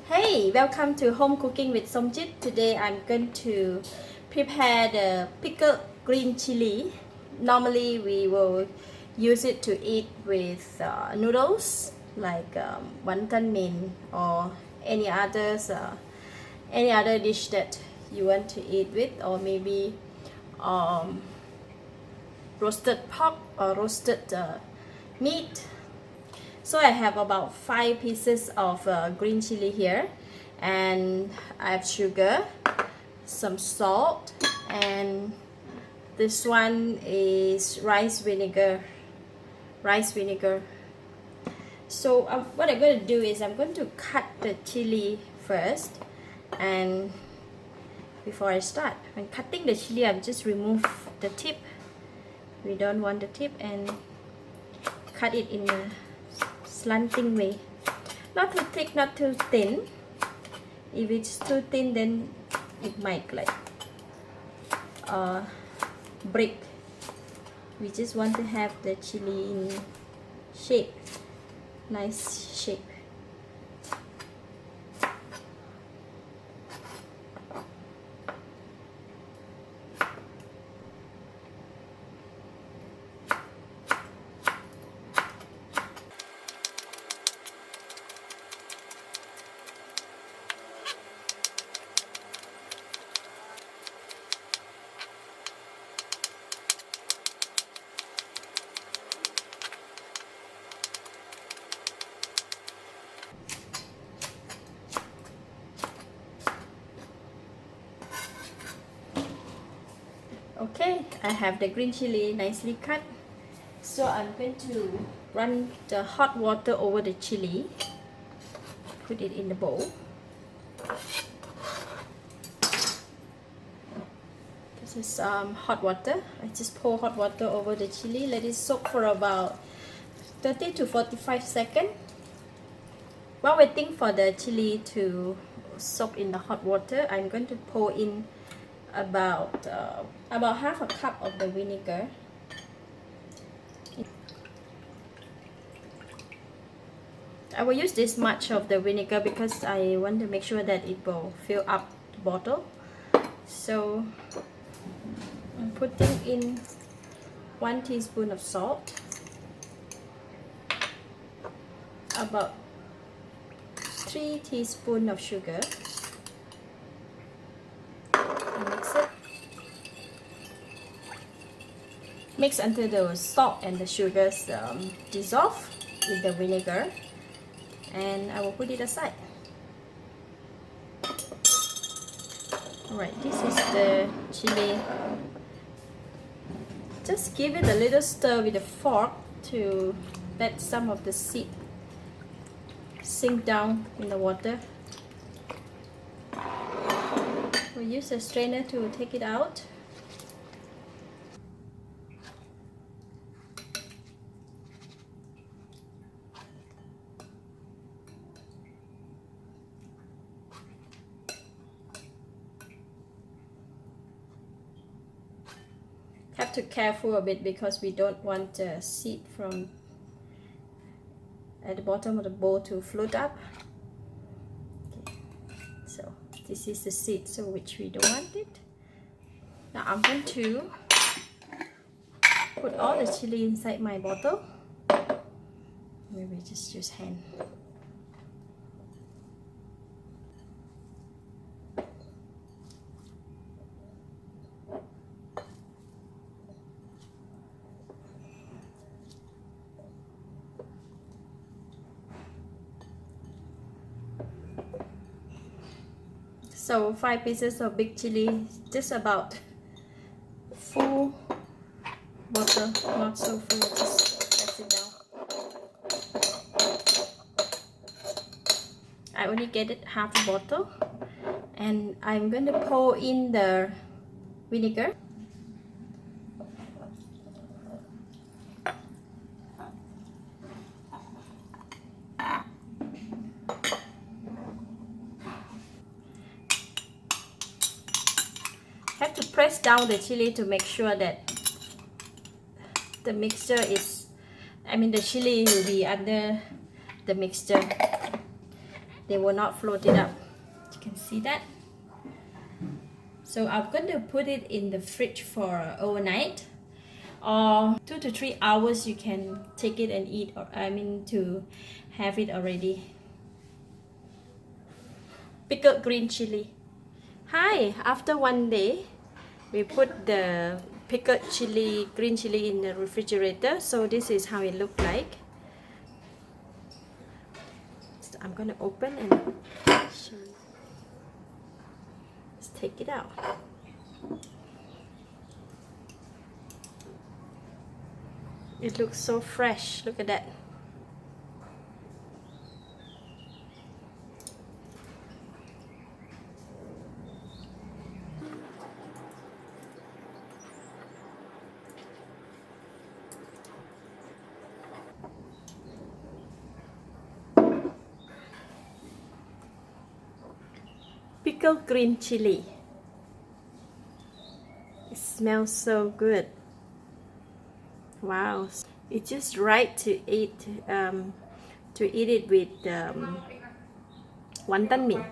Hey, welcome to Home Cooking with Somjit. Today I'm going to prepare the pickled green chili. Normally we will use it to eat with noodles like wantan min or any any other dish that you want to eat with, or maybe um, roasted pork or roasted meat. So I have about 5 pieces of green chili here, and I have sugar, some salt, and this one is rice vinegar. So what I'm going to do is I'm going to cut the chili first, and before I start, when cutting the chili, I've just remove the tip. We don't want the tip, and cut it in a slanting way, not too thick, not too thin. If it's too thin, then it might like break. We just want to have the chili in shape, nice shape. Okay, I have the green chili nicely cut. So I'm going to run the hot water over the chili. Put it in the bowl. This is hot water. I just pour hot water over the chili. Let it soak for about 30 to 45 seconds. While waiting for the chili to soak in the hot water, I'm going to pour in about half a cup of the vinegar. I will use this much of the vinegar because I want to make sure that it will fill up the bottle. So I'm putting in 1 teaspoon of salt, about 3 teaspoons of sugar. Mix it. Mix until the salt and the sugars dissolve with the vinegar, and I will put it aside. Alright, this is the chili. Just give it a little stir with a fork to let some of the seed sink down in the water. We'll use a strainer to take it out. Have to careful a bit because we don't want the seed from at the bottom of the bowl to float up. Okay. So this is the seed, so which we don't want it. Now I'm going to put all the chili inside my bottle. Maybe just use hand. So 5 pieces of big chili, just about full bottle, not so full, just press it down. I only get it half a bottle, and I'm going to pour in the vinegar. Have to press down the chili to make sure that the mixture is, the chili will be under the mixture. they will not float it up. You can see that. So I'm going to put it in the fridge for overnight, or 2 to 3 hours. You can take it and eat, or to have it already. Pickled green chili. Hi, after one day we put the pickled chili, green chili in the refrigerator. So this is how it looked like. So I'm gonna open and show you. Let's take it out. It looks so fresh. Look at that. Pickled green chili. It smells so good. Wow, it's just right to eat it with wantan mee.